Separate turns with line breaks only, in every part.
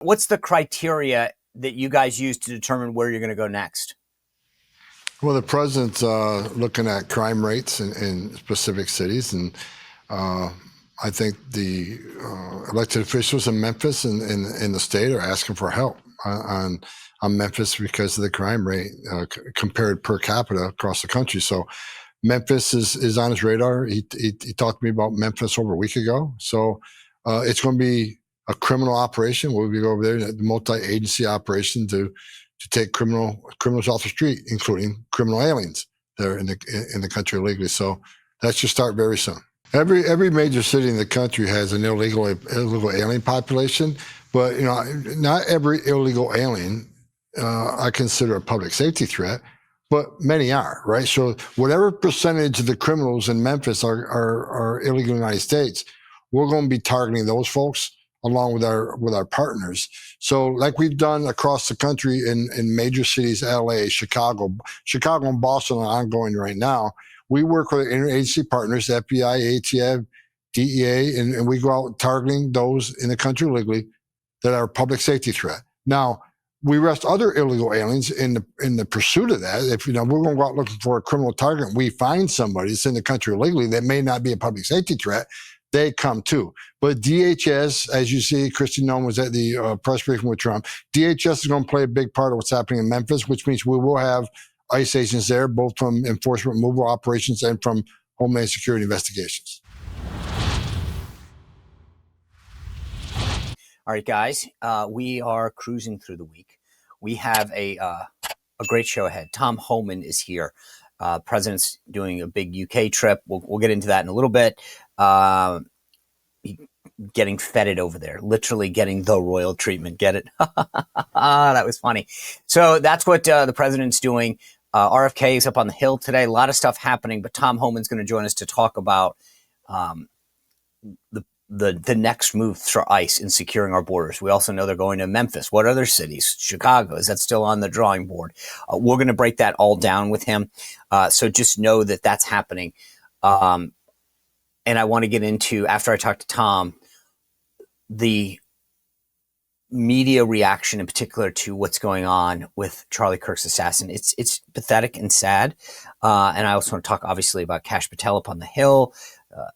What's the criteria that you guys use to determine where you're going to go next?
Well, the president's looking at crime rates in specific cities, and I think the elected officials in Memphis and in the state are asking for help on Memphis because of the crime rate compared per capita across the country. So Memphis is on his radar. He talked to me about Memphis over a week ago. So it's going to be a criminal operation. We'll be over there, the multi-agency operation to take criminals off the street, including criminal aliens that are in the country illegally. So that should start very soon. Every major city in the country has an illegal alien population, but not every illegal alien I consider a public safety threat, but many are, right? So whatever percentage of the criminals in Memphis are illegal in the United States, we're going to be targeting those folks along with our partners. So like we've done across the country in major cities, LA, Chicago and Boston are ongoing right now. We work with interagency partners, FBI, ATF, DEA, and we go out targeting those in the country illegally that are a public safety threat. Now, we arrest other illegal aliens in the pursuit of that. If we're going to go out looking for a criminal target, and we find somebody that's in the country illegally that may not be a public safety threat, they come too. But DHS, as you see, Kristi Noem was at the press briefing with Trump. DHS is going to play a big part of what's happening in Memphis, which means we will have ICE agents there, both from enforcement removal operations and from Homeland Security investigations.
All right, guys, we are cruising through the week. We have a great show ahead. Tom Homan is here. President's doing a big UK trip. We'll get into that in a little bit. Getting feted over there, literally getting the royal treatment. Get it? That was funny. So that's what the president's doing. RFK is up on the Hill today. A lot of stuff happening, but Tom Homan's going to join us to talk about the next move for ICE in securing our borders. We also know they're going to Memphis. What other cities? Chicago, is that still on the drawing board? We're going to break that all down with him. So just know that that's happening. And I want to get into, after I talk to Tom, the media reaction in particular to what's going on with Charlie Kirk's assassin. It's pathetic and sad. And I also want to talk obviously about Kash Patel up on the Hill,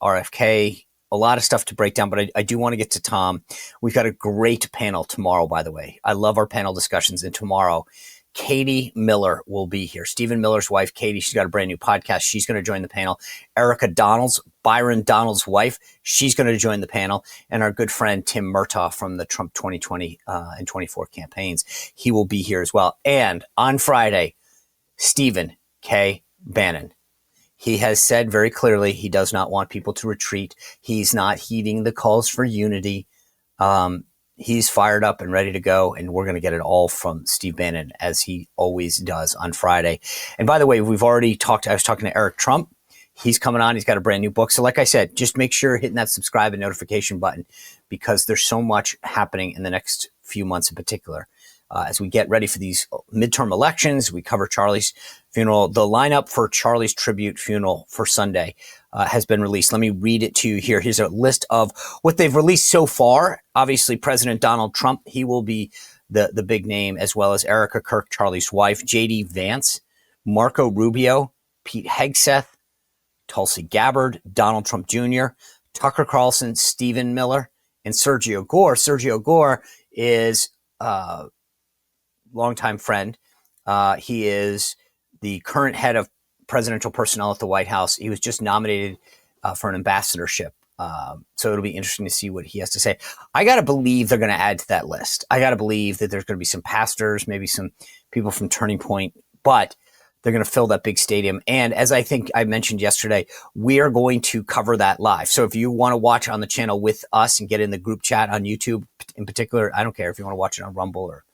RFK, a lot of stuff to break down, but I do want to get to Tom. We've got a great panel tomorrow, by the way. I love our panel discussions. And tomorrow, Katie Miller will be here. Stephen Miller's wife, Katie, she's got a brand new podcast. She's going to join the panel. Erica Donalds, Byron Donald's wife, she's going to join the panel. And our good friend, Tim Murtaugh from the Trump 2020 and 24 campaigns, he will be here as well. And on Friday, Stephen K. Bannon. He has said very clearly he does not want people to retreat. He's not heeding the calls for unity. He's fired up and ready to go, and we're going to get it all from Steve Bannon, as he always does on Friday. And by the way, we've already talked. I was talking to Eric Trump. He's coming on. He's got a brand new book. So like I said, just make sure you're hitting that subscribe and notification button, because there's so much happening in the next few months in particular. As we get ready for these midterm elections, we cover Charlie's funeral. The lineup for Charlie's tribute funeral for Sunday has been released. Let me read it to you here. Here's a list of what they've released so far. Obviously, President Donald Trump, he will be the big name, as well as Erica Kirk, Charlie's wife, J.D. Vance, Marco Rubio, Pete Hegseth, Tulsi Gabbard, Donald Trump Jr., Tucker Carlson, Stephen Miller, and Sergio Gore. Sergio Gore is longtime friend. He is the current head of presidential personnel at the White House. He was just nominated for an ambassadorship. So it'll be interesting to see what he has to say. I got to believe they're going to add to that list. I got to believe that there's going to be some pastors, maybe some people from Turning Point, but they're going to fill that big stadium. And as I think I mentioned yesterday, we are going to cover that live. So if you want to watch on the channel with us and get in the group chat on YouTube in particular, I don't care if you want to watch it on Rumble or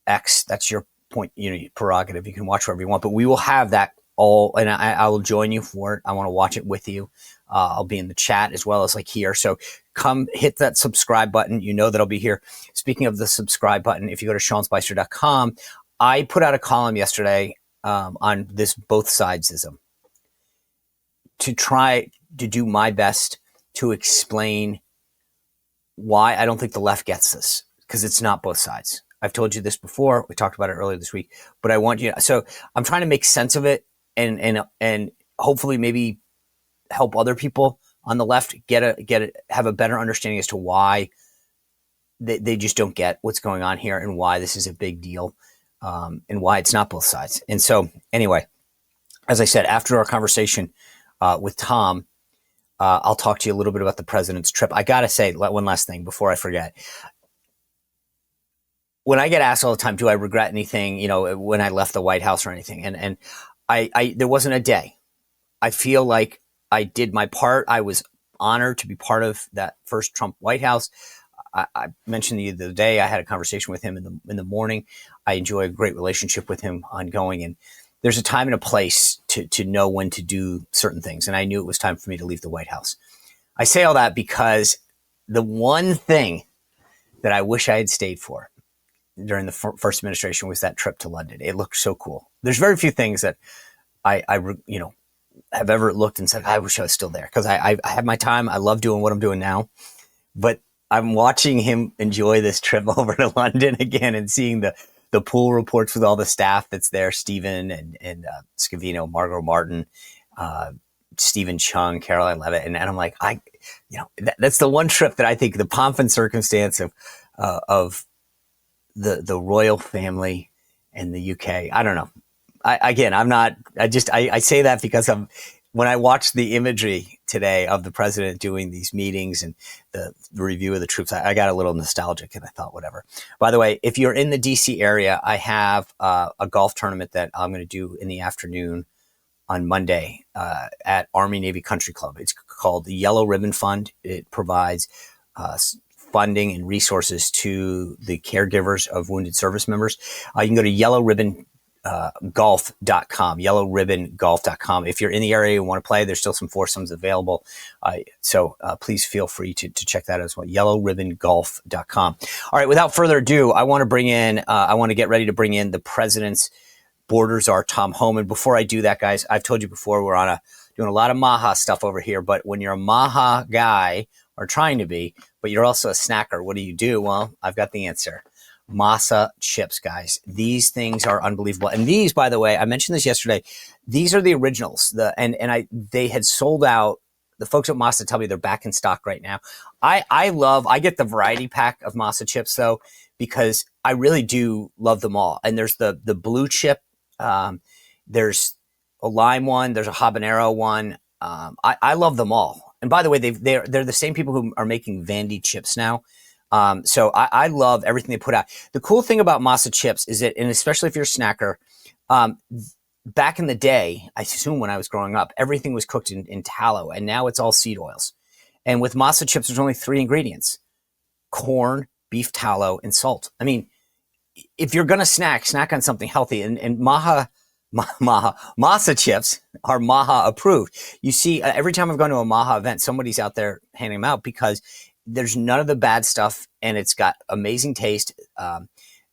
X, that's your point, prerogative. You can watch wherever you want, but we will have that all, and I will join you for it. I want to watch it with you. I'll be in the chat as well as like here. So come hit that subscribe button. You know that I'll be here. Speaking of the subscribe button, if you go to SeanSpicer.com, I put out a column yesterday on this both sidesism to try to do my best to explain why I don't think the left gets this. because it's not both sides. I've told you this before. We talked about it earlier this week, but I want you to, so I'm trying to make sense of it and hopefully maybe help other people on the left have a better understanding as to why they just don't get what's going on here and why this is a big deal, and why it's not both sides. And so anyway, as I said, after our conversation with Tom, I'll talk to you a little bit about the president's trip. I got to say one last thing before I forget. When I get asked all the time, do I regret anything, when I left the White House or anything? And I there wasn't a day. I feel like I did my part. I was honored to be part of that first Trump White House. I mentioned the other day, I had a conversation with him in the morning. I enjoy a great relationship with him ongoing. And there's a time and a place to know when to do certain things. And I knew it was time for me to leave the White House. I say all that because the one thing that I wish I had stayed for during the first administration was that trip to London. It looked so cool. There's very few things that I have ever looked and said, I wish I was still there, because I had my time. I love doing what I'm doing now, but I'm watching him enjoy this trip over to London again and seeing the pool reports with all the staff that's there, Stephen and Scavino, Margot Martin, Stephen Chung, Caroline Levitt. And I'm like, that's the one trip that I think the pomp and circumstance of the royal family and the UK. I don't know. I say that because when I watched the imagery today of the president doing these meetings and the review of the troops, I got a little nostalgic and I thought, whatever. By the way, if you're in the DC area, I have a golf tournament that I'm going to do in the afternoon on Monday at Army Navy Country Club. It's called the Yellow Ribbon Fund. It provides funding and resources to the caregivers of wounded service members. You can go to yellowribbongolf.com, yellowribbongolf.com. If you're in the area and want to play, there's still some foursomes available. So please feel free to check that as well. Yellowribbongolf.com. All right. Without further ado, I want to get ready to bring in the president's border czar, Tom Homan. Before I do that, guys, I've told you before, we're doing a lot of Maha stuff over here, but when you're a Maha guy, or trying to be, but you're also a snacker, what do? Well, I've got the answer. Masa Chips, guys. These things are unbelievable. And these, by the way, I mentioned this yesterday. These are the originals. They had sold out. The folks at Masa tell me they're back in stock right now. I get the variety pack of Masa Chips though, because I really do love them all. And there's the blue chip. There's a lime one. There's a habanero one. I love them all. And by the way, they're the same people who are making Vandy chips now. So I love everything they put out. The cool thing about Masa Chips is that, and especially if you're a snacker, back in the day, I assume when I was growing up, everything was cooked in tallow, and now it's all seed oils. And with Masa Chips, there's only 3 ingredients: corn, beef tallow, and salt. I mean, if you're going to snack on something healthy, and Masa Chips are Maha approved. You see, every time I've gone to a Maha event, somebody's out there handing them out because there's none of the bad stuff and it's got amazing taste.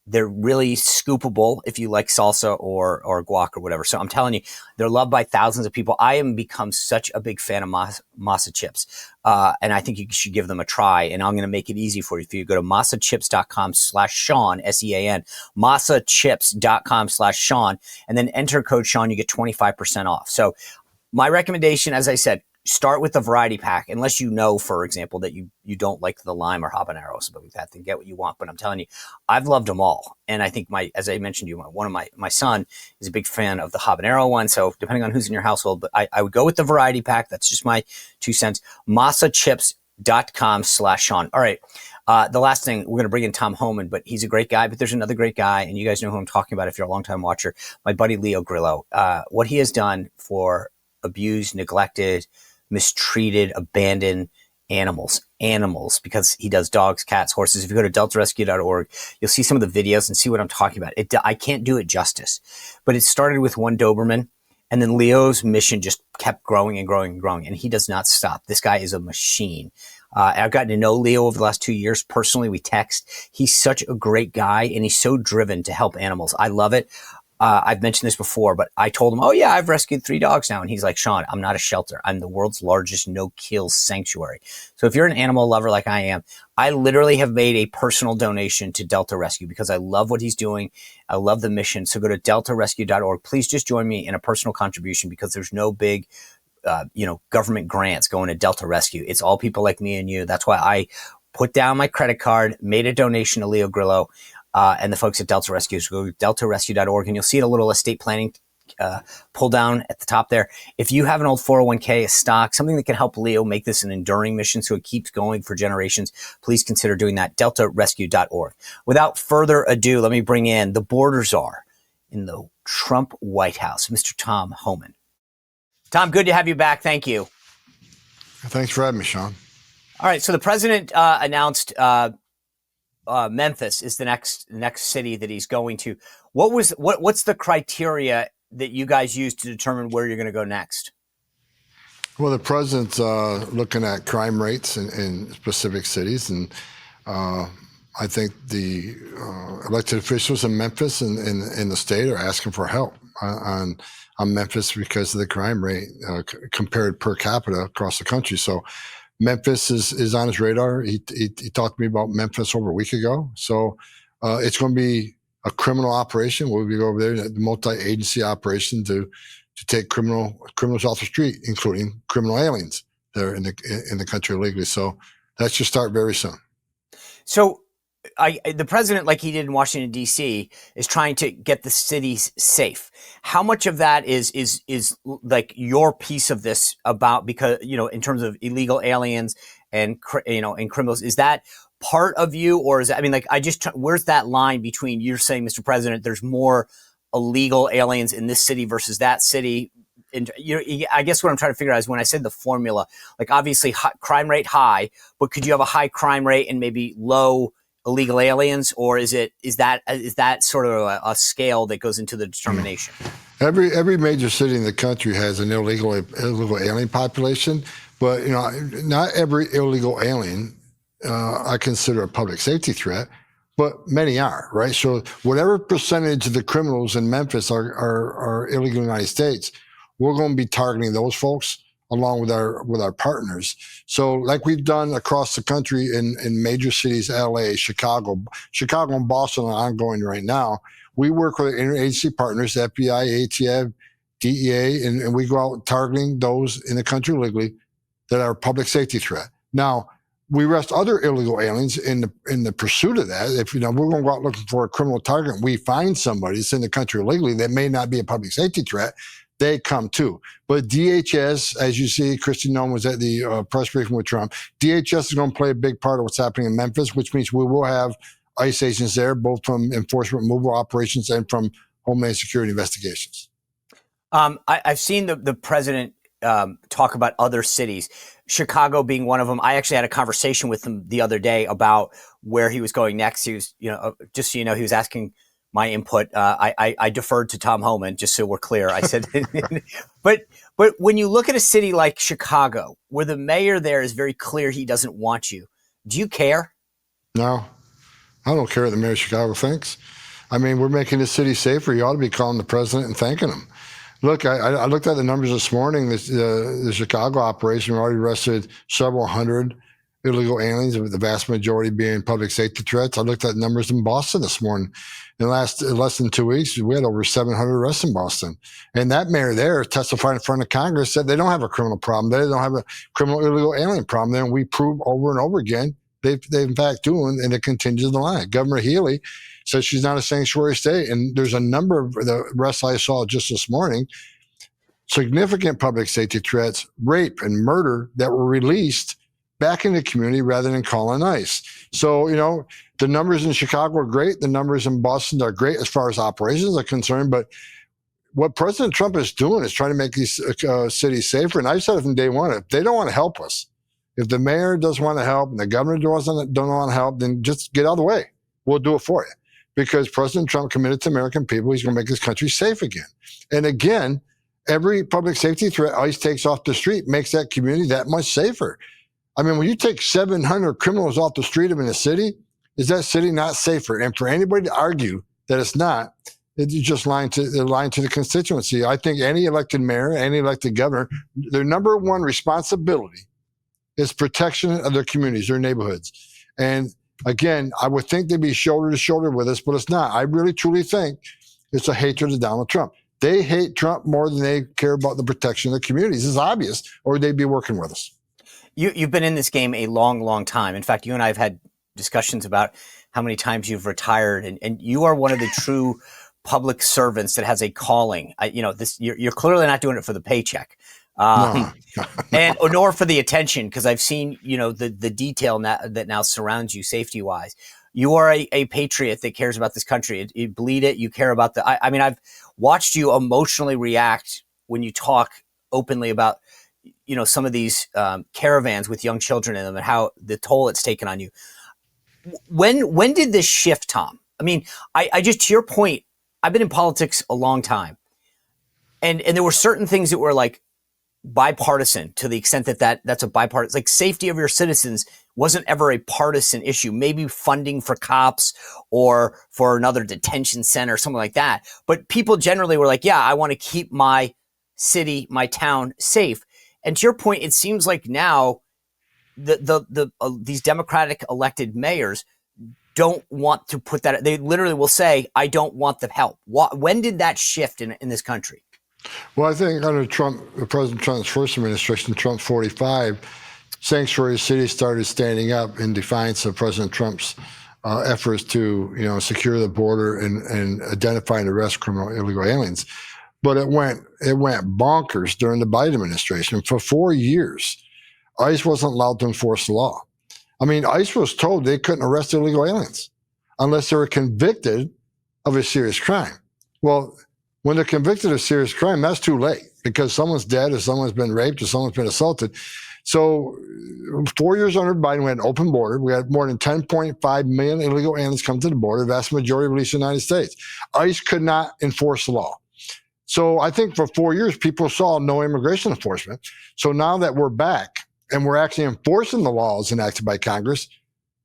They're really scoopable if you like salsa or guac or whatever. So I'm telling you, they're loved by thousands of people. I am become such a big fan of Masa Chips. And I think you should give them a try. And I'm going to make it easy for you. If you go to masachips.com/Sean, SEAN, masachips.com/Sean, and then enter code Sean, you get 25% off. So my recommendation, as I said, start with the variety pack, unless you know, for example, that you don't like the lime or habanero, something like that, then get what you want. But I'm telling you, I've loved them all. And I think as I mentioned to you, one of my son is a big fan of the habanero one. So depending on who's in your household, but I would go with the variety pack. That's just my 2 cents. masachips.com/Sean. All right. The last thing, we're going to bring in Tom Homan, but he's a great guy, but there's another great guy. And you guys know who I'm talking about if you're a longtime watcher, my buddy, Leo Grillo. What he has done for abused, neglected, mistreated, abandoned animals, because he does dogs, cats, horses. If you go to deltarescue.org, you'll see some of the videos and see what I'm talking about. I can't do it justice, but it started with one Doberman, and then Leo's mission just kept growing and growing and growing, and he does not stop. This guy is a machine. I've gotten to know Leo over the last 2 years. Personally, we text. He's such a great guy, and he's so driven to help animals. I love it. I've mentioned this before, but I told him, oh yeah, I've rescued 3 dogs now. And he's like, Sean, I'm not a shelter. I'm the world's largest no-kill sanctuary. So if you're an animal lover like I am, I literally have made a personal donation to Delta Rescue because I love what he's doing. I love the mission. So go to deltarescue.org. Please just join me in a personal contribution because there's no big government grants going to Delta Rescue. It's all people like me and you. That's why I put down my credit card, made a donation to Leo Grillo and the folks at Delta Rescue. So go to deltarescue.org and you'll see a little estate planning pull down at the top there. If you have an old 401k, a stock, something that can help Leo make this an enduring mission so it keeps going for generations, please consider doing that. deltarescue.org. Without further ado, let me bring in the border czar in the Trump White House, Mr. Tom Homan. Tom, good to have you back. Thank you.
Thanks for having me, Sean.
All right. So the president announced Memphis is the next city that he's going to. What's the criteria that you guys use to determine where you're going to go next?
Well, the president's looking at crime rates in specific cities, and I think the elected officials in Memphis and in the state are asking for help on Memphis because of the crime rate compared per capita across the country. So Memphis is on his radar. He talked to me about Memphis over a week ago. So it's going to be a criminal operation. We'll be over there, the multi-agency operation to take criminals off the street, including criminal aliens that are in the country illegally. So that should start very soon. So
the president, like he did in Washington, D.C., is trying to get the cities safe. How much of that is like your piece of this about, because, in terms of illegal aliens and criminals, is that part of you, or is that, where's that line between you're saying, Mr. President, there's more illegal aliens in this city versus that city? And I guess what I'm trying to figure out is when I said the formula, like obviously crime rate high, but could you have a high crime rate and maybe low illegal aliens, or is that sort of a scale that goes into the determination?
Every major city in the country has an illegal alien population, but not every illegal alien I consider a public safety threat, but many are, right? So whatever percentage of the criminals in Memphis are illegal in the United States, we're going to be targeting those folks along with our partners. So like we've done across the country in major cities, LA, Chicago and Boston are ongoing right now. We work with interagency partners, FBI, ATF, DEA, and we go out targeting those in the country illegally that are a public safety threat. Now, we arrest other illegal aliens in the pursuit of that. If we're going to go out looking for a criminal target, and we find somebody that's in the country illegally that may not be a public safety threat, they come too. But DHS, as you see, Kristi Noem was at the press briefing with Trump. DHS is going to play a big part of what's happening in Memphis, which means we will have ICE agents there, both from enforcement removal operations and from Homeland Security investigations.
I've seen the president talk about other cities, Chicago being one of them. I actually had a conversation with him the other day about where he was going next. He was, just so you know, he was asking my input. I deferred to Tom Homan, just so we're clear. I said, but when you look at a city like Chicago, where the mayor there is very clear he doesn't want you, do you care?
No, I don't care what the mayor of Chicago thinks. I mean, we're making the city safer. You ought to be calling the president and thanking him. Look, I looked at the numbers this morning. The Chicago operation already arrested several hundred illegal aliens, with the vast majority being public safety threats. I looked at numbers in Boston this morning. In less than 2 weeks, we had over 700 arrests in Boston. And that mayor there testified in front of Congress, said they don't have a criminal problem. They don't have a criminal illegal alien problem. Then we prove over and over again they in fact do, and it continues to lie. Governor Healy says she's not a sanctuary state. And there's a number of the arrests I saw just this morning, significant public safety threats, rape and murder that were released back in the community rather than calling ICE. So, the numbers in Chicago are great. The numbers in Boston are great as far as operations are concerned. But what President Trump is doing is trying to make these cities safer. And I've said it from day one, if they don't want to help us, if the mayor doesn't want to help and the governor don't want to help, then just get out of the way. We'll do it for you. Because President Trump committed to American people, he's going to make this country safe again. And again, every public safety threat ICE takes off the street makes that community that much safer. I mean, when you take 700 criminals off the street of in a city, is that city not safer? And for anybody to argue that it's not, They're just lying to the constituency. I think any elected mayor, any elected governor, their number one responsibility is protection of their communities, their neighborhoods. And again, I would think they'd be shoulder to shoulder with us, but it's not. I really, truly think it's a hatred of Donald Trump. They hate Trump more than they care about the protection of the communities. It's obvious, or they'd be working with us.
You've been in this game a long, long time. In fact, you and I have had discussions about how many times you've retired, and you are one of the true public servants that has a calling. You're clearly not doing it for the paycheck,
No.
and nor for the attention, because I've seen the detail that now surrounds you safety wise. You are a patriot that cares about this country. You bleed it. You care about I've watched you emotionally react when you talk openly about some of these caravans with young children in them and how the toll it's taken on you. When did this shift, Tom? I mean, I just, to your point, I've been in politics a long time, and there were certain things that were like bipartisan to the extent that's a bipartisan, like safety of your citizens wasn't ever a partisan issue. Maybe funding for cops or for another detention center, something like that. But people generally were like, yeah, I want to keep my city, my town safe. And to your point, it seems like now these Democratic elected mayors don't want to put that. They literally will say, I don't want the help. When did that shift in this country?
Well, I think under President Trump's first administration, Trump 45, sanctuary cities started standing up in defiance of President Trump's efforts to, secure the border and identify and arrest criminal illegal aliens. But it went bonkers during the Biden administration. For 4 years, ICE wasn't allowed to enforce the law. I mean, ICE was told they couldn't arrest illegal aliens unless they were convicted of a serious crime. Well, when they're convicted of serious crime, that's too late because someone's dead or someone's been raped or someone's been assaulted. So 4 years under Biden, we had an open border. We had more than 10.5 million illegal aliens come to the border, the vast majority released in the United States. ICE could not enforce the law. So I think for 4 years, people saw no immigration enforcement. So now that we're back and we're actually enforcing the laws enacted by Congress,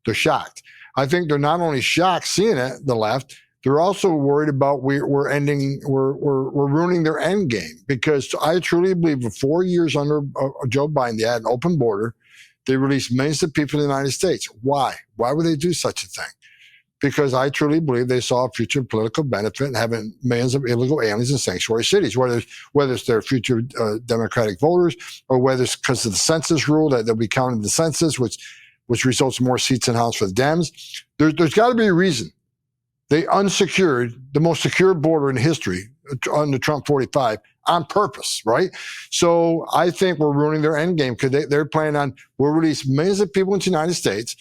they're shocked. I think they're not only shocked seeing it, the left, they're also worried about we're ruining their end game, because I truly believe for 4 years under Joe Biden, they had an open border. They released millions of people in the United States. Why? Why would they do such a thing? Because I truly believe they saw a future political benefit in having millions of illegal aliens in sanctuary cities, whether it's their future Democratic voters or whether it's because of the census rule that they'll be counting the census, which results in more seats in the House for the Dems. There's got to be a reason. They unsecured the most secure border in history under Trump 45 on purpose, right? So I think we're ruining their end game because they're planning on, we'll release millions of people into the United States.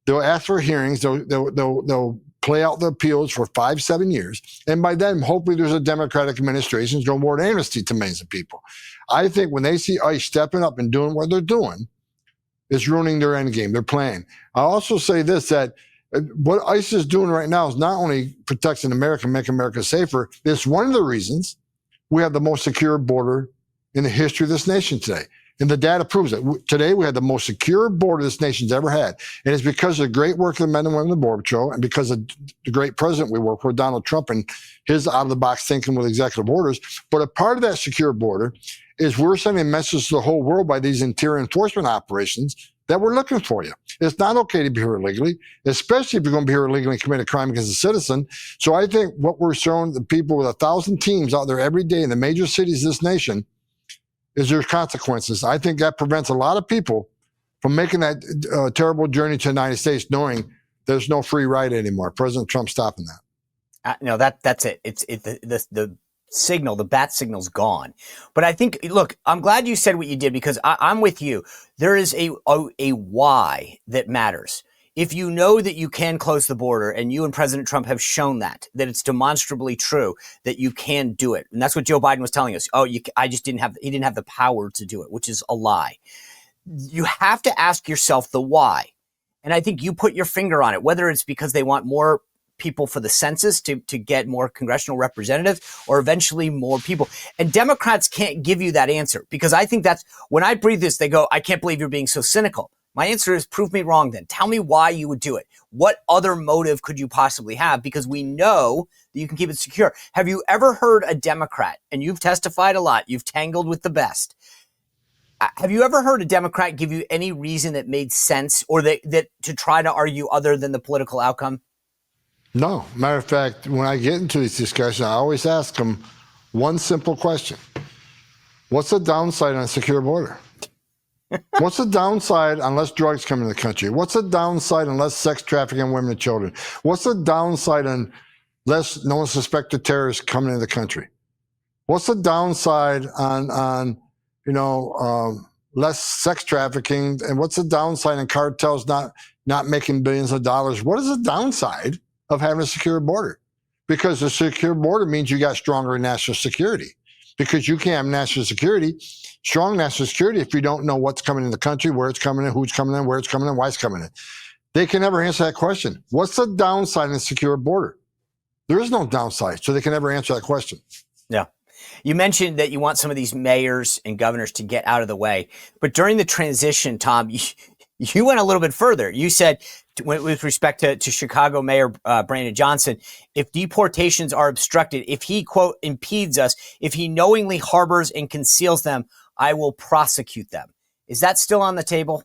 They'll ask for hearings. They'll play out the appeals for 5-7 years. And by then, hopefully there's a Democratic administration, no more amnesty to millions of people. I think when they see ICE stepping up and doing what they're doing, it's ruining their end game, their plan. I'll also say this, that what ICE is doing right now is not only protecting America, make America safer, it's one of the reasons we have the most secure border in the history of this nation today. And the data proves it. Today, we have the most secure border this nation's ever had. And it's because of the great work of the men and women of the Border Patrol and because of the great president we work with, Donald Trump, and his out-of-the-box thinking with executive orders. But a part of that secure border is we're sending messages to the whole world by these interior enforcement operations that we're looking for you. It's not okay to be here illegally, especially if you're going to be here illegally and commit a crime against a citizen. So I think what we're showing the people with 1,000 teams out there every day in the major cities of this nation is there's consequences. I think that prevents a lot of people from making that terrible journey to the United States knowing there's no free ride anymore. President Trump stopping that.
No, that's it. The signal, the bat signal's gone. But I think, look, I'm glad you said what you did because I'm with you. There is a why that matters. If you know that you can close the border, and you and President Trump have shown that it's demonstrably true that you can do it. And that's what Joe Biden was telling us. He didn't have the power to do it, which is a lie. You have to ask yourself the why. And I think you put your finger on it, whether it's because they want more people for the census to get more congressional representatives or eventually more people. And Democrats can't give you that answer because I think that's when I breathe this, they go, I can't believe you're being so cynical. My answer is prove me wrong then. Tell me why you would do it. What other motive could you possibly have? Because we know that you can keep it secure. Have you ever heard a Democrat, and you've testified a lot, you've tangled with the best. Have you ever heard a Democrat give you any reason that made sense or that to try to argue other than the political outcome?
No. Matter of fact, when I get into these discussions, I always ask them one simple question. What's the downside on a secure border? What's the downside unless drugs come into the country? What's the downside unless sex trafficking women and children? What's the downside unless no one suspected terrorists coming into the country? What's the downside on less sex trafficking? And what's the downside on cartels not making billions of dollars? What is the downside of having a secure border? Because a secure border means you got stronger national security. Because you can't have national security, strong national security, if you don't know what's coming in the country, where it's coming in, who's coming in, where it's coming in, why it's coming in. They can never answer that question. What's the downside in a secure border? There is no downside, so they can never answer that question.
Yeah. You mentioned that you want some of these mayors and governors to get out of the way. But during the transition, Tom, you went a little bit further. You said, with respect to Chicago Mayor Brandon Johnson, if deportations are obstructed, if he, quote, impedes us, if he knowingly harbors and conceals them, I will prosecute them. Is that still on the table?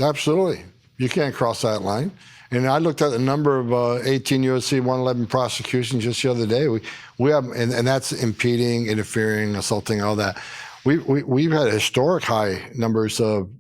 Absolutely. You can't cross that line. And I looked at the number of 18 U.S.C. 111 prosecutions just the other day. We have, and that's impeding, interfering, assaulting, all that. We've had historic high numbers of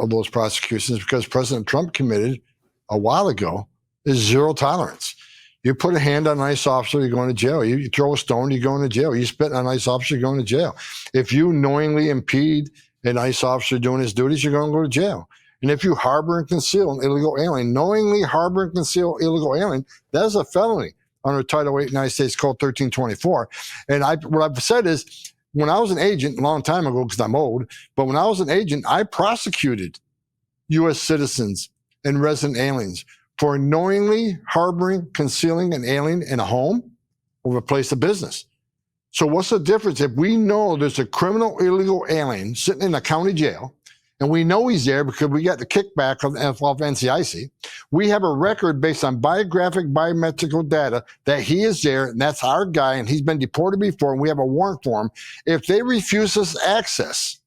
those prosecutions because President Trump committed a while ago is zero tolerance. You put a hand on an ICE officer, you're going to jail. You throw a stone, you're going to jail. You spit on an ICE officer, you're going to jail. If you knowingly impede an ICE officer doing his duties, you're going to go to jail. And if you harbor and conceal an illegal alien, knowingly harbor and conceal illegal alien, that is a felony under Title 8 United States Code 1324. And what I've said is, when I was an agent a long time ago, because I'm old, but when I was an agent, I prosecuted U.S. citizens and resident aliens for knowingly harboring, concealing an alien in a home or a place of business. So what's the difference if we know there's a criminal illegal alien sitting in a county jail, and we know he's there because we got the kickback of NCIC. We have a record based on biographic, biometrical data that he is there, and that's our guy, and he's been deported before, and we have a warrant for him. If they refuse us access,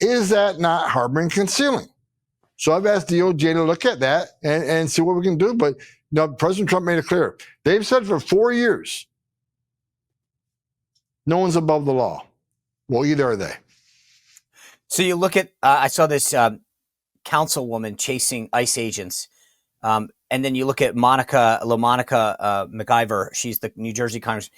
is that not harboring, concealing? So I've asked DOJ to look at that and see what we can do. But President Trump made it clear. They've said for 4 years, no one's above the law. Well, either are they.
So you look at, I saw this councilwoman chasing ICE agents. And then you look at Monica McIver. She's the New Jersey congressman.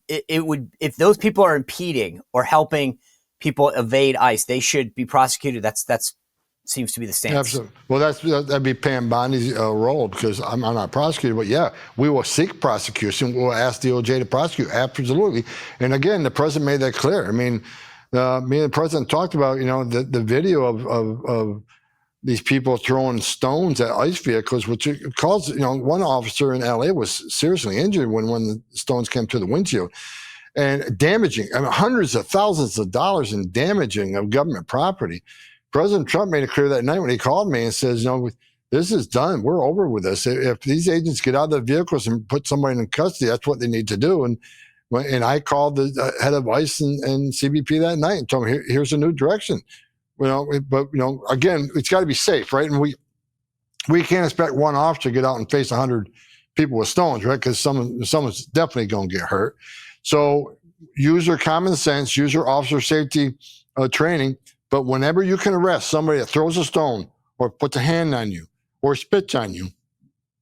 If those people are impeding or helping people evade ICE, they should be prosecuted. That's seems to be the stance.
Absolutely. Well, that'd be Pam Bondi's role, because I'm not prosecuted. But yeah, we will seek prosecution. We'll ask DOJ to prosecute. Absolutely. And again, the president made that clear. I mean, me and the president talked about the video of these people throwing stones at ICE vehicles, which caused one officer in LA was seriously injured when the stones came to the windshield. And damaging, hundreds of thousands of dollars in damaging of government property. President Trump made it clear that night when he called me and says, this is done. We're over with this. If these agents get out of their vehicles and put somebody in custody, that's what they need to do. And I called the head of ICE and CBP that night and told him, here's a new direction. But again, it's got to be safe, right? And we can't expect one officer to get out and face 100 people with stones, right? Because someone's definitely going to get hurt. So use your common sense, use your officer safety training. But whenever you can arrest somebody that throws a stone or puts a hand on you or spits on you,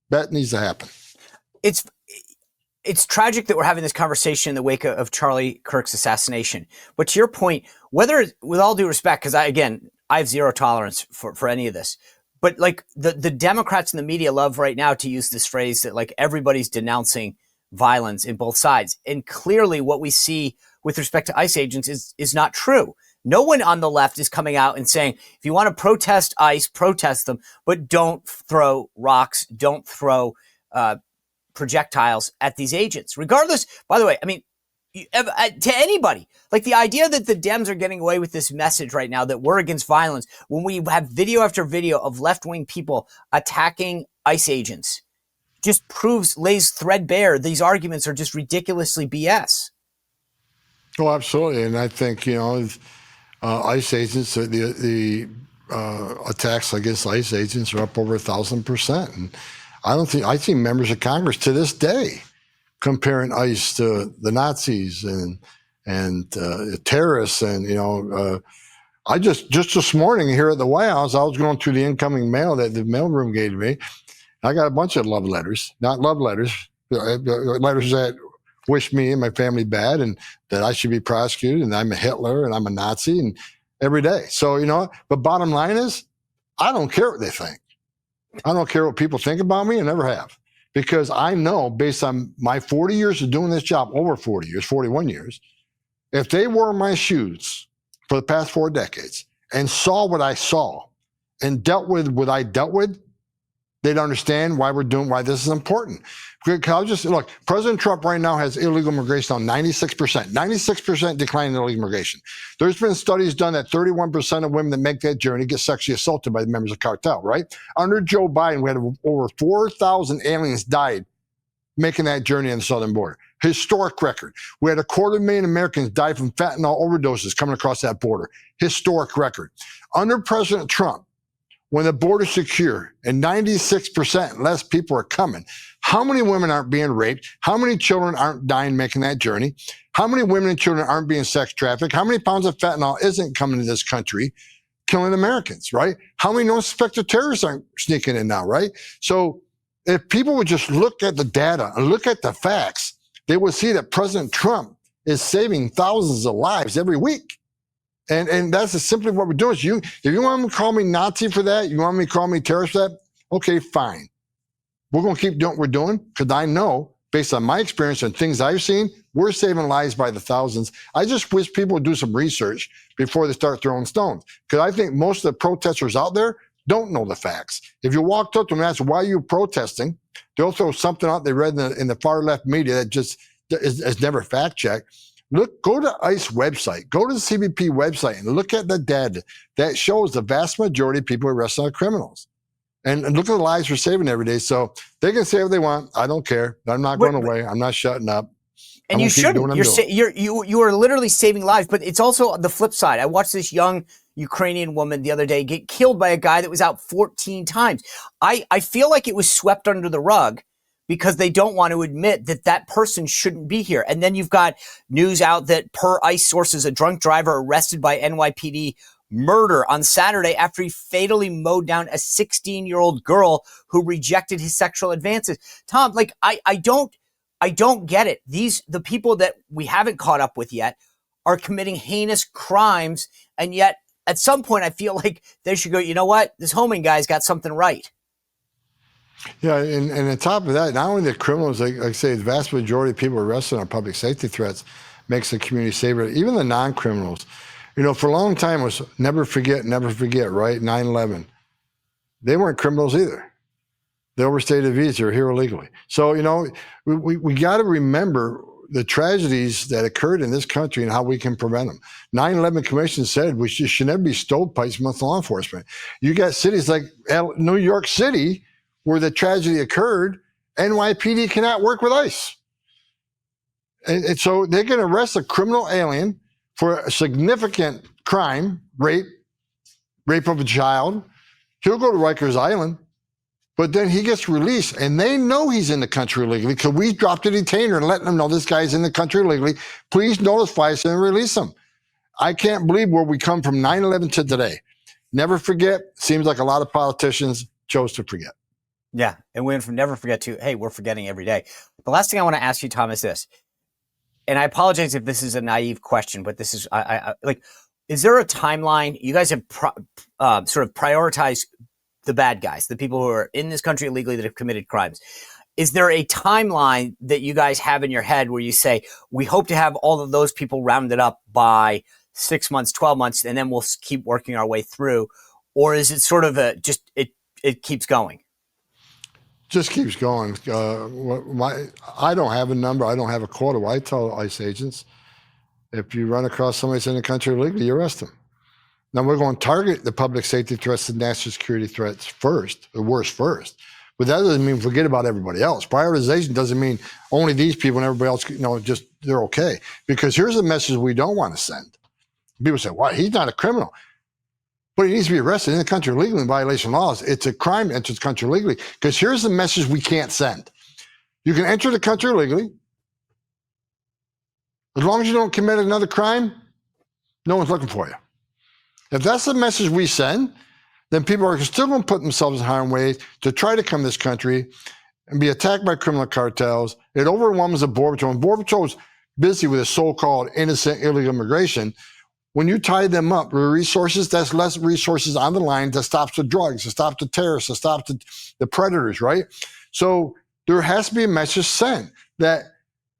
that needs to happen.
It's tragic that we're having this conversation in the wake of Charlie Kirk's assassination. But to your point, whether, with all due respect, because I have zero tolerance for any of this, but like the Democrats and the media love right now to use this phrase that like everybody's denouncing violence in both sides. And clearly what we see with respect to ICE agents is not true. No one on the left is coming out and saying, if you want to protest ICE, protest them, but don't throw rocks, don't throw projectiles at these agents. Regardless, by the way, to anybody. Like the idea that the Dems are getting away with this message right now that we're against violence when we have video after video of left-wing people attacking ICE agents just lays threadbare. These arguments are just ridiculously BS.
Oh, absolutely. And I think, ICE agents, the attacks against ICE agents are up over 1,000%. And I see members of Congress to this day comparing ICE to the Nazis and terrorists. And, I just this morning here at the White House, I was going through the incoming mail that the mailroom gave me. I got a bunch of love letters, not love letters, letters that wish me and my family bad and that I should be prosecuted and I'm a Hitler and I'm a Nazi and every day. So, but bottom line is, I don't care what they think. I don't care what people think about me. I never have. Because I know based on my 40 years of doing this job, over 40 years, 41 years, if they wore my shoes for the past 4 decades and saw what I saw and dealt with what I dealt with, they'd understand why this is important. Look, President Trump right now has illegal immigration on 96%, 96% decline in illegal immigration. There's been studies done that 31% of women that make that journey get sexually assaulted by the members of cartel, right? Under Joe Biden, we had over 4,000 aliens died making that journey on the southern border. Historic record. We had 250,000 Americans die from fentanyl overdoses coming across that border. Historic record. Under President Trump, when the border's secure and 96% less people are coming, how many women aren't being raped? How many children aren't dying making that journey? How many women and children aren't being sex trafficked? How many pounds of fentanyl isn't coming to this country killing Americans, right? How many non-suspected terrorists aren't sneaking in now, right? So if people would just look at the data and look at the facts, they would see that President Trump is saving thousands of lives every week. And that's simply what we're doing. So if you want me to call me Nazi for that, you want me to call me terrorist for that, okay, fine. We're going to keep doing what we're doing because I know, based on my experience and things I've seen, we're saving lives by the thousands. I just wish people would do some research before they start throwing stones because I think most of the protesters out there don't know the facts. If you walked up to them and asked, why are you protesting? They'll throw something out they read in the far left media that just is never fact-checked. Go to ICE website, go to the CBP website and look at the data that shows the vast majority of people arrested are criminals. And look at the lives we're saving every day. So they can say what they want. I don't care. I'm not going away. I'm not shutting up.
And you shouldn't. You are literally saving lives. But it's also the flip side. I watched this young Ukrainian woman the other day get killed by a guy that was out 14 times. I feel like it was swept under the rug because they don't want to admit that that person shouldn't be here. And then you've got news out that per ICE sources, a drunk driver arrested by NYPD murder on Saturday after he fatally mowed down a 16-year-old girl who rejected his sexual advances. Tom, like, I don't get it. The people that we haven't caught up with yet are committing heinous crimes. And yet at some point I feel like they should go, you know what? This Homan guy's got something right.
Yeah, and on top of that, not only the criminals, like I say, the vast majority of people arrested on public safety threats makes the community safer. Even the non-criminals, for a long time it was never forget, right? 9/11. They weren't criminals either. They overstayed a visa or here illegally. So, we got to remember the tragedies that occurred in this country and how we can prevent them. 9/11 Commission said we should never be stovepipes with law enforcement. You got cities like New York City, where the tragedy occurred, NYPD cannot work with ICE. And so they can arrest a criminal alien for a significant crime, rape of a child. He'll go to Rikers Island, but then he gets released, and they know he's in the country illegally because we dropped a detainer and letting them know this guy's in the country illegally. Please notify us and release him. I can't believe where we come from 9/11 to today. Never forget. Seems like a lot of politicians chose to forget.
Yeah, and we went from never forget to, hey, we're forgetting every day. The last thing I want to ask you, Tom, is this. And I apologize if this is a naive question, but this is, is there a timeline? You guys have sort of prioritized the bad guys, the people who are in this country illegally that have committed crimes. Is there a timeline that you guys have in your head where you say, we hope to have all of those people rounded up by 6 months, 12 months, and then we'll keep working our way through? Or is it sort of it keeps going?
just keeps going. I don't have a number. I don't have a quota. I tell ICE agents, if you run across somebody that's in the country illegally, you arrest them. Now, we're going to target the public safety threats and national security threats first, the worst first. But that doesn't mean forget about everybody else. Prioritization doesn't mean only these people and everybody else, just they're okay. Because here's the message we don't want to send. People say, well, he's not a criminal. But he needs to be arrested in the country illegally in violation of laws. It's a crime to enter the country illegally. Because here's the message we can't send. You can enter the country illegally. As long as you don't commit another crime, no one's looking for you. If that's the message we send, then people are still going to put themselves in harm's way to try to come to this country and be attacked by criminal cartels. It overwhelms the Border Patrol. And Border Patrol is busy with a so-called innocent illegal immigration. When you tie them up with resources, that's less resources on the line to stop the drugs, to stop the terrorists, to stop the predators, right? So there has to be a message sent that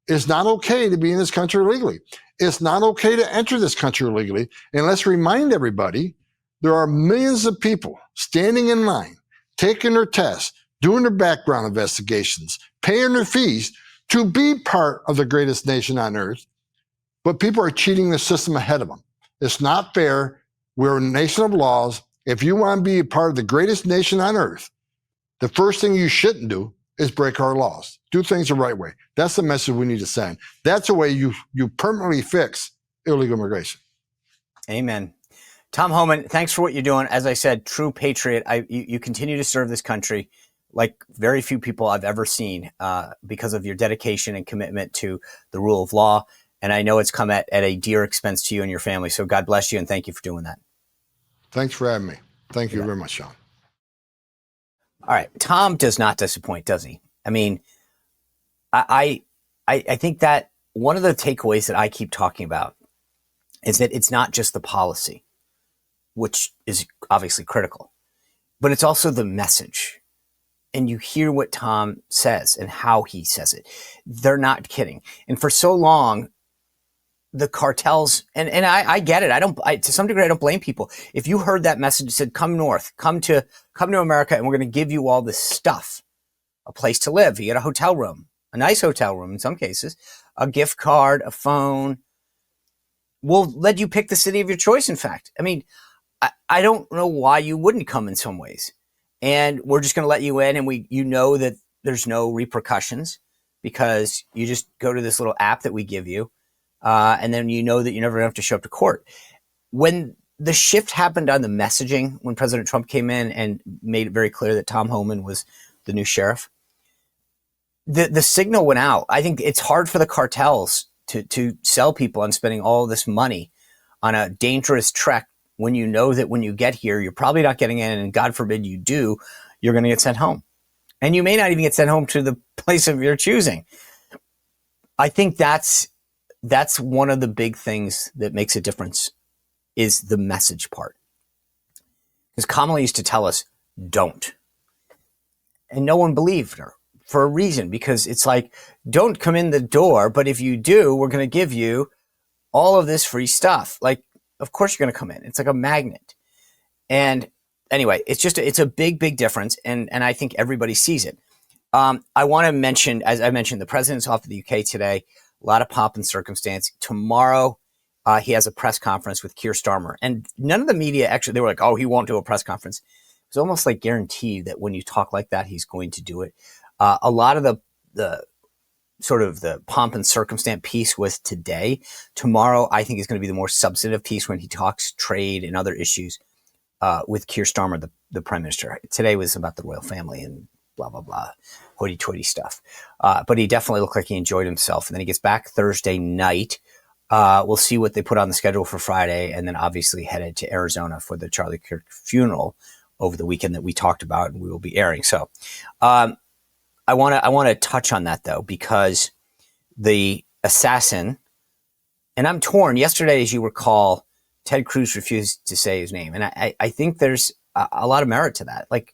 it's not okay to be in this country illegally. It's not okay to enter this country illegally. And let's remind everybody, there are millions of people standing in line, taking their tests, doing their background investigations, paying their fees to be part of the greatest nation on earth. But people are cheating the system ahead of them. It's not fair. We're a nation of laws. If you want to be a part of the greatest nation on earth, the first thing you shouldn't do is break our laws. Do things the right way. That's the message we need to send. That's the way you permanently fix illegal immigration.
Amen. Tom Homan, thanks for what you're doing. As I said, true patriot. You continue to serve this country like very few people I've ever seen because of your dedication and commitment to the rule of law. And I know it's come at a dear expense to you and your family. So God bless you and thank you for doing that.
Thanks for having me. Thank you very much, Sean.
All right. Tom does not disappoint, does he? I mean, I think that one of the takeaways that I keep talking about is that it's not just the policy, which is obviously critical, but it's also the message. And you hear what Tom says and how he says it. They're not kidding. And for so long, the cartels, and I get it. To some degree, I don't blame people. If you heard that message that said, come north, come to America, and we're going to give you all this stuff, a place to live, you get a hotel room, a nice hotel room in some cases, a gift card, a phone, we'll let you pick the city of your choice, in fact. I mean, I don't know why you wouldn't come in some ways. And we're just going to let you in, and that there's no repercussions because you just go to this little app that we give you. And then you know that you never have to show up to court. When the shift happened on the messaging, when President Trump came in and made it very clear that Tom Homan was the new sheriff, the signal went out. I think it's hard for the cartels to sell people on spending all this money on a dangerous trek when you know that when you get here, you're probably not getting in, and God forbid you do, you're going to get sent home. And you may not even get sent home to the place of your choosing. I think that's one of the big things that makes a difference is the message part. Because Kamala used to tell us, don't. And no one believed her for a reason, because it's like, don't come in the door, but if you do, we're going to give you all of this free stuff. Like, of course you're going to come in. It's like a magnet. And anyway, it's a big, big difference. And I think everybody sees it. I want to mention, as I mentioned, the president's off to the UK today. A lot of pomp and circumstance. Tomorrow, he has a press conference with Keir Starmer. And none of the media actually, they were like, oh, he won't do a press conference. It's almost like guaranteed that when you talk like that, he's going to do it. A lot of the sort of the pomp and circumstance piece was today. Tomorrow, I think, is going to be the more substantive piece when he talks trade and other issues with Keir Starmer, the prime minister. Today was about the royal family and blah, blah, blah, hoity-toity stuff. But he definitely looked like he enjoyed himself. And then he gets back Thursday night. We'll see what they put on the schedule for Friday, and then obviously headed to Arizona for the Charlie Kirk funeral over the weekend that we talked about and we will be airing. So I want to touch on that, though, because the assassin, and I'm torn. Yesterday, as you recall, Ted Cruz refused to say his name. And I think there's a lot of merit to that. Like,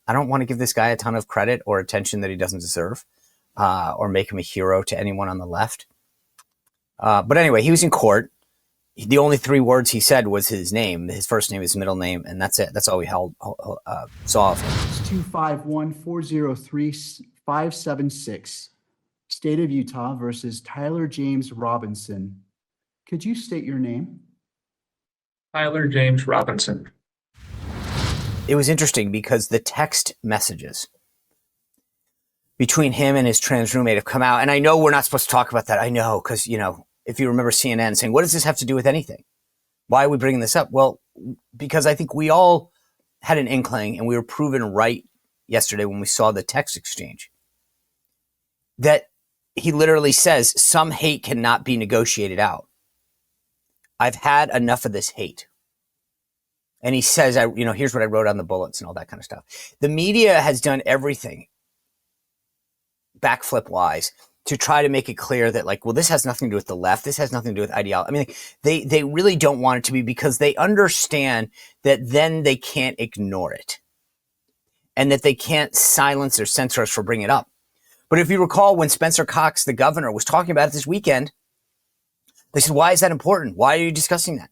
I don't want to give this guy a ton of credit or attention that he doesn't deserve, or make him a hero to anyone on the left. But anyway, he was in court, The only three words he said was his name, his first name, his middle name, and that's it. That's all we saw of him.
251-403-576. State of Utah versus Tyler James Robinson. Could you state your name?
Tyler James Robinson.
It was interesting because the text messages between him and his trans roommate have come out. And I know we're not supposed to talk about that. I know, because, if you remember CNN saying, what does this have to do with anything? Why are we bringing this up? Well, because I think we all had an inkling, and we were proven right yesterday when we saw the text exchange, that he literally says some hate cannot be negotiated out. I've had enough of this hate. And he says, here's what I wrote on the bullets and all that kind of stuff. The media has done everything backflip wise to try to make it clear that this has nothing to do with the left. This has nothing to do with ideology. I mean, they really don't want it to be, because they understand that then they can't ignore it and that they can't silence or censor us for bringing it up. But if you recall, when Spencer Cox, the governor, was talking about it this weekend, they said, why is that important? Why are you discussing that?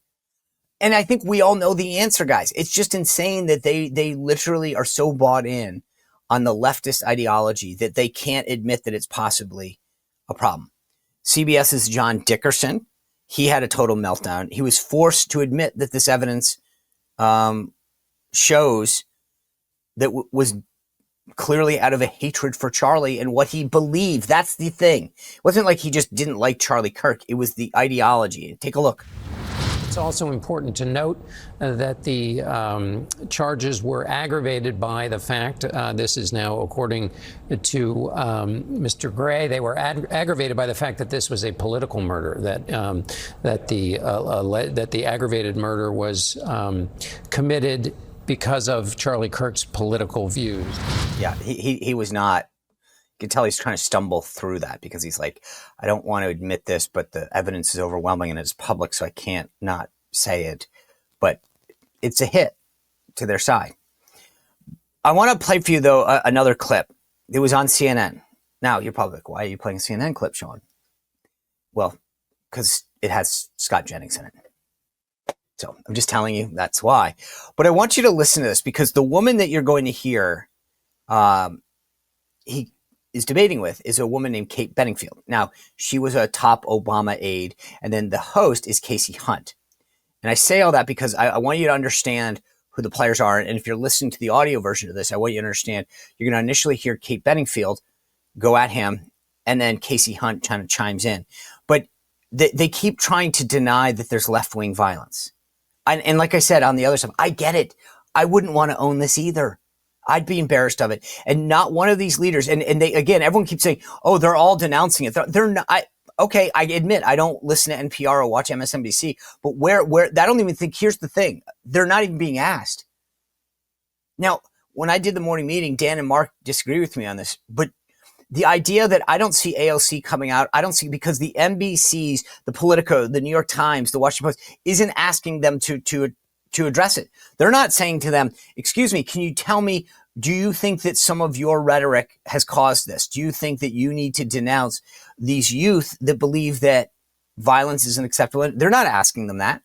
And I think we all know the answer, guys. It's just insane that they literally are so bought in on the leftist ideology that they can't admit that it's possibly a problem. CBS's John Dickerson, he had a total meltdown. He was forced to admit that this evidence shows that was clearly out of a hatred for Charlie and what he believed. That's the thing. It wasn't like he just didn't like Charlie Kirk. It was the ideology. Take a look.
It's also important to note that the charges were aggravated by the fact, this is now according to Mr. Gray, they were aggravated by the fact that this was a political murder, that the aggravated murder was committed because of Charlie Kirk's political views.
Yeah, he was not. You can tell he's trying to stumble through that, because he's like, I don't want to admit this, but the evidence is overwhelming and it's public, so I can't not say it. But it's a hit to their side. I want to play for you, though, another clip. It was on CNN. Now, you're probably like, why are you playing a CNN clip, Sean? Well, because it has Scott Jennings in it. So I'm just telling you that's why. But I want you to listen to this, because the woman that you're going to hear he is debating with is a woman named Kate Bedingfield. Now, she was a top Obama aide, and then the host is Casey Hunt. And I say all that because I want you to understand who the players are. And if you're listening to the audio version of this, I want you to understand you're going to initially hear Kate Bedingfield go at him, and then Casey Hunt kind of chimes in. But they keep trying to deny that there's left-wing violence. And like I said, on the other side, I get it. I wouldn't want to own this either. I'd be embarrassed of it. And not one of these leaders, and they, again, everyone keeps saying, oh, they're all denouncing it. They're not. Okay, I admit I don't listen to NPR or watch MSNBC, but where I don't even think, here's the thing, they're not even being asked. Now, when I did the morning meeting, Dan and Mark disagree with me on this, but the idea that I don't see AOC coming out, I don't see, because the NBCs, the Politico, the New York Times, the Washington Post isn't asking them to address it. They're not saying to them, excuse me, can you tell me, do you think that some of your rhetoric has caused this? Do you think that you need to denounce these youth that believe that violence isn't acceptable? They're not asking them that.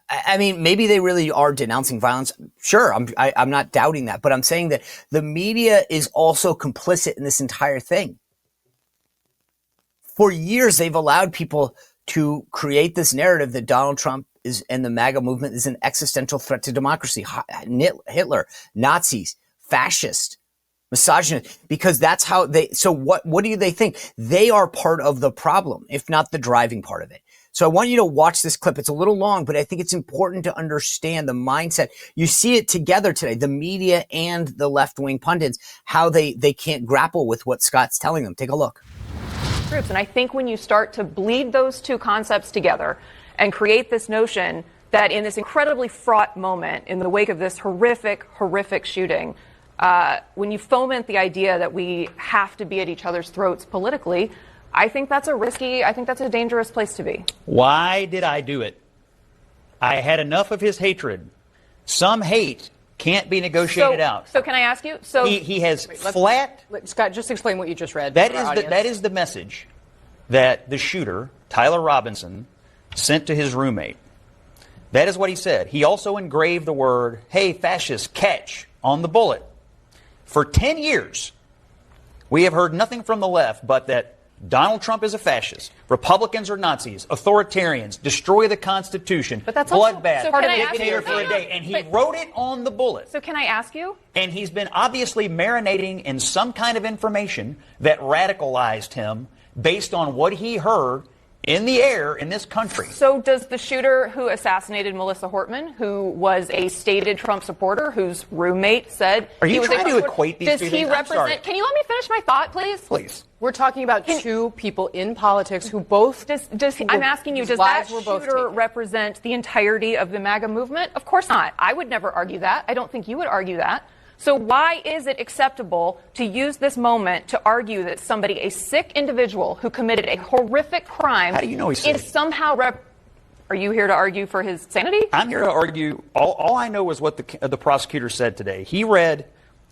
I mean, maybe they really are denouncing violence. Sure, I'm not doubting that, but I'm saying that the media is also complicit in this entire thing. For years, they've allowed people to create this narrative that Donald Trump and the MAGA movement is an existential threat to democracy. Hitler, Nazis, fascist, misogynist, because that's how so what do they think? They are part of the problem, if not the driving part of it. So I want you to watch this clip. It's a little long, but I think it's important to understand the mindset. You see it together today, the media and the left-wing pundits, how they can't grapple with what Scott's telling them. Take a look.
Groups. And I think when you start to bleed those two concepts together and create this notion that in this incredibly fraught moment, in the wake of this horrific shooting, when you foment the idea that we have to be at each other's throats politically, I think that's a dangerous place to be.
Why did I do it? I had enough of his hatred. Some hate can't be negotiated out.
So can I ask you?
He has flat.
Scott, just explain what you just read.
That is the message. that the shooter, Tyler Robinson, sent to his roommate. That is what he said. He also engraved the word, "Hey, fascist, catch," on the bullet. For 10 years, we have heard nothing from the left but that Donald Trump is a fascist, Republicans are Nazis, authoritarians, destroy the Constitution,
But that's also
bloodbath,
part of the
dictator for a day. And he wrote it on the bullet.
So can I ask you?
And he's been obviously marinating in some kind of information that radicalized him based on what he heard in the air in this country.
So does the shooter who assassinated Melissa Hortman, who was a stated Trump supporter, whose roommate said
Are you
he was
trying
a
to
Trump
equate these
does
two
he
things? I'm sorry.
represent? Can you let me finish my thought, please?
Please.
We're talking about two people in politics who both.
I'm asking you, does that shooter represent the entirety of the MAGA movement? Of course not. I would never argue that. I don't think you would argue that. So why is it acceptable to use this moment to argue that somebody, a sick individual who committed a horrific crime,
How do you know he's sick?
is somehow Are you here to argue for his sanity?
I'm here to argue. All I know is what the prosecutor said today. He read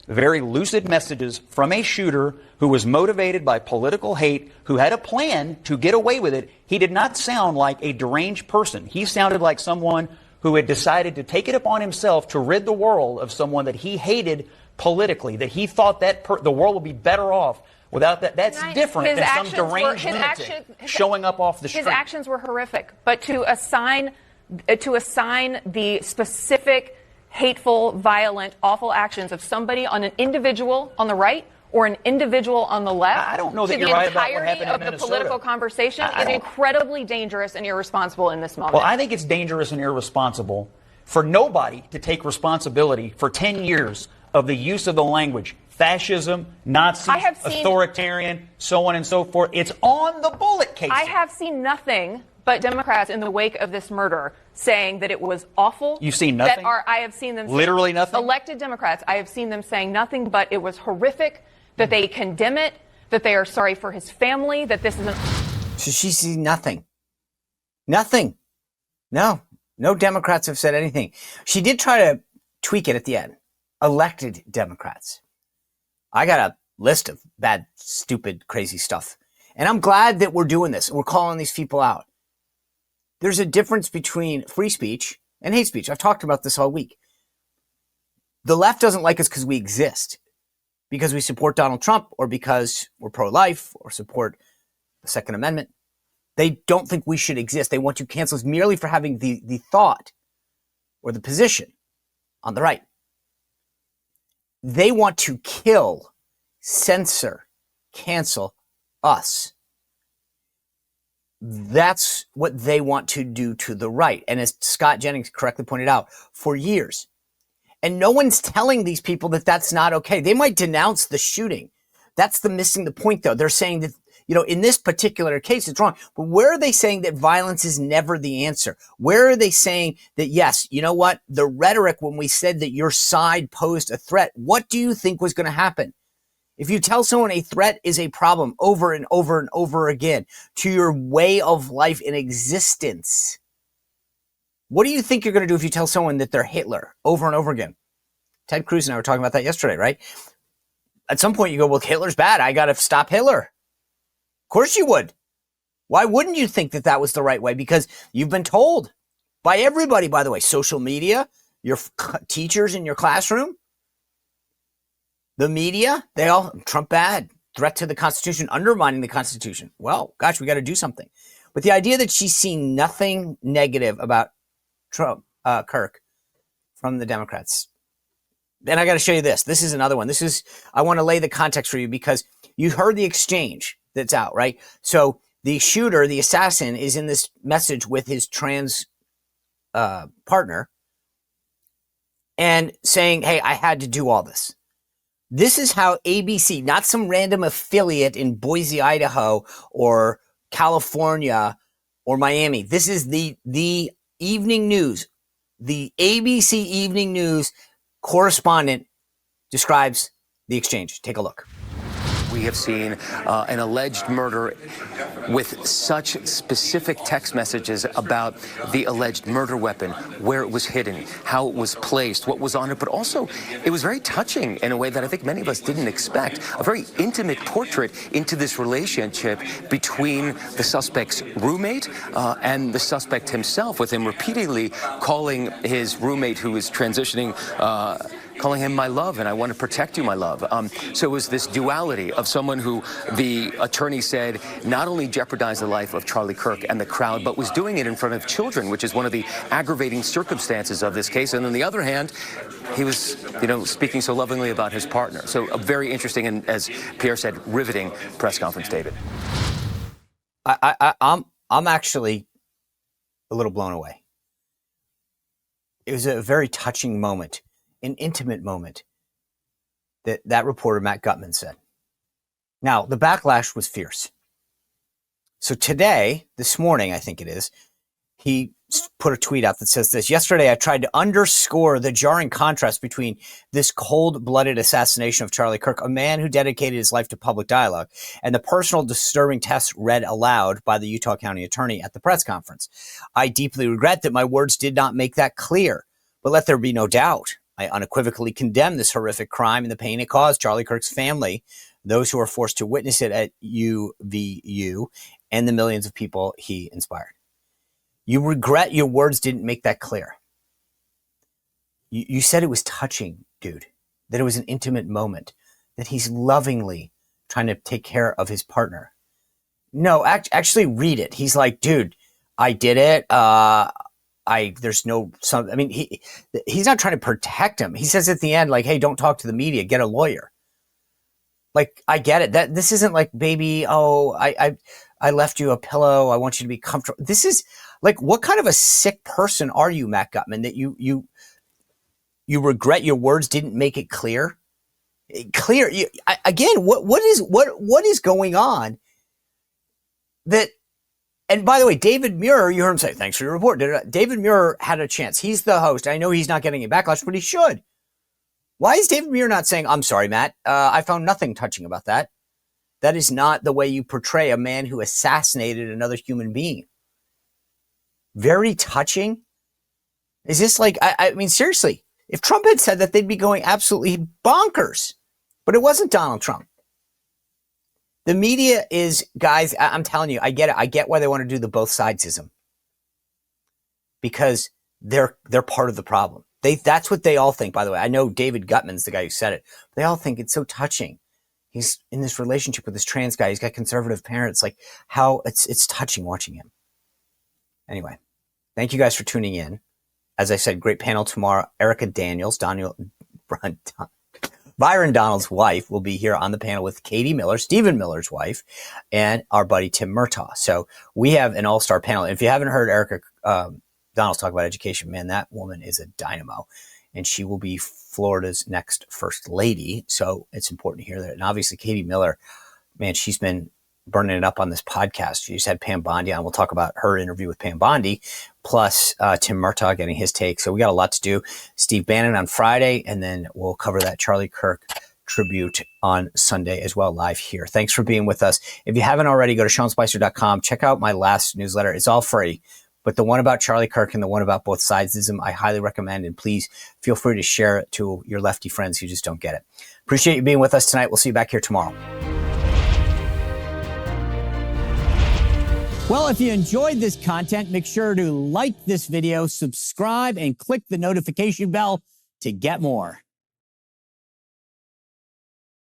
very lucid messages from a shooter who was motivated by political hate, who had a plan to get away with it. He did not sound like a deranged person. He sounded like someone who had decided to take it upon himself to rid the world of someone that he hated politically, that he thought that the world would be better off without that. That's different than some deranged lunatic showing up off the street.
His actions were horrific, but to assign the specific hateful, violent, awful actions of somebody on an individual on the right or an individual on the left,
I don't know that
to
you're
the
right about what
entirety
happened in
of the
Minnesota.
political conversation is incredibly dangerous and irresponsible in this moment.
Well, I think it's dangerous and irresponsible for nobody to take responsibility for 10 years of the use of the language fascism, Nazi, authoritarian, so on and so forth. It's on the bullet case.
I have seen nothing but Democrats in the wake of this murder saying that it was awful.
You've seen nothing?
I have seen them
literally nothing?
Elected Democrats, I have seen them saying nothing but it was horrific, that they condemn it, that they are sorry for his family, that this is an...
So she sees nothing. Nothing. No Democrats have said anything. She did try to tweak it at the end. Elected Democrats. I got a list of bad, stupid, crazy stuff. And I'm glad that we're doing this. We're calling these people out. There's a difference between free speech and hate speech. I've talked about this all week. The left doesn't like us because we exist, because we support Donald Trump or because we're pro-life or support the Second Amendment. They don't think we should exist. They want to cancel us merely for having the thought or the position on the right. They want to kill, censor, cancel us. That's what they want to do to the right. And as Scott Jennings correctly pointed out, for years. And no one's telling these people that that's not okay. They might denounce the shooting. That's missing the point, though. They're saying that, in this particular case, it's wrong. But where are they saying that violence is never the answer? Where are they saying that, yes, you know what? The rhetoric when we said that your side posed a threat, what do you think was going to happen? If you tell someone a threat is a problem over and over and over again to your way of life and existence, what do you think you're going to do if you tell someone that they're Hitler over and over again? Ted Cruz and I were talking about that yesterday, right? At some point you go, well, Hitler's bad. I got to stop Hitler. Of course you would. Why wouldn't you think that that was the right way? Because you've been told by everybody, by the way, social media, your teachers in your classroom, the media, they all, Trump bad, threat to the Constitution, undermining the Constitution. Well, gosh, we got to do something. But the idea that she's seen nothing negative about Trump, Kirk from the Democrats. And I got to show you this. This is another one. I want to lay the context for you because you heard the exchange that's out, right? So the shooter, the assassin, is in this message with his trans partner and saying, hey, I had to do all this. This is how ABC, not some random affiliate in Boise, Idaho, or California, or Miami. This is the evening news. The ABC Evening News correspondent describes the exchange. Take a look.
We have seen an alleged murder with such specific text messages about the alleged murder weapon, where it was hidden, how it was placed, what was on it, but also it was very touching in a way that I think many of us didn't expect. A very intimate portrait into this relationship between the suspect's roommate and the suspect himself, with him repeatedly calling his roommate who was transitioning, calling him my love, and I want to protect you, my love. So it was this duality of someone who the attorney said not only jeopardized the life of Charlie Kirk and the crowd, but was doing it in front of children, which is one of the aggravating circumstances of this case. And on the other hand, he was, speaking so lovingly about his partner. So a very interesting and, as Pierre said, riveting press conference, David.
I'm actually a little blown away. It was a very touching moment, an intimate moment that reporter Matt Gutman said. Now, the backlash was fierce. So today, this morning, I think it is, he put a tweet out that says this: yesterday, I tried to underscore the jarring contrast between this cold-blooded assassination of Charlie Kirk, a man who dedicated his life to public dialogue, and the personal disturbing tests read aloud by the Utah County attorney at the press conference. I deeply regret that my words did not make that clear, but let there be no doubt. I unequivocally condemn this horrific crime and the pain it caused Charlie Kirk's family, those who were forced to witness it at UVU, and the millions of people he inspired. You regret your words didn't make that clear. You said it was touching, dude, that it was an intimate moment, that he's lovingly trying to take care of his partner. No, actually read it. He's like, dude, I did it. He's not trying to protect him. He says at the end, like, hey, don't talk to the media, get a lawyer. Like, I get it. This isn't like, baby, I left you a pillow, I want you to be comfortable. This is like, what kind of a sick person are you, Matt Gutman, that you regret your words didn't make it clear? What is going on? And by the way, David Muir, you heard him say, thanks for your report. David Muir had a chance. He's the host. I know he's not getting a backlash, but he should. Why is David Muir not saying, I'm sorry, Matt, I found nothing touching about that? That is not the way you portray a man who assassinated another human being. Very touching. Is this like, I mean, seriously, if Trump had said that, they'd be going absolutely bonkers. But it wasn't Donald Trump. The media is, guys, I'm telling you, I get it. I get why they want to do the both sidesism. Because they're part of the problem. That's what they all think, by the way. I know David Gutman's the guy who said it. They all think it's so touching. He's in this relationship with this trans guy. He's got conservative parents. Like, how it's touching watching him. Anyway, thank you guys for tuning in. As I said, great panel tomorrow. Erica Daniels, Byron Donald's wife, will be here on the panel with Katie Miller, Stephen Miller's wife, and our buddy Tim Murtaugh. So we have an all-star panel. If you haven't heard Erica Donald's talk about education, man, that woman is a dynamo. And she will be Florida's next first lady. So it's important to hear that. And obviously, Katie Miller, man, she's been burning it up on this podcast. She just had Pam Bondi on. We'll talk about her interview with Pam Bondi, plus Tim Murtaugh getting his take. So we got a lot to do. Steve Bannon on Friday, and then we'll cover that Charlie Kirk tribute on Sunday as well, live here. Thanks for being with us. If you haven't already, go to SeanSpicer.com. Check out my last newsletter. It's all free. But the one about Charlie Kirk and the one about both sidesism, I highly recommend. And please feel free to share it to your lefty friends who just don't get it. Appreciate you being with us tonight. We'll see you back here tomorrow. Well, if you enjoyed this content, make sure to like this video, subscribe, and click the notification bell to get more.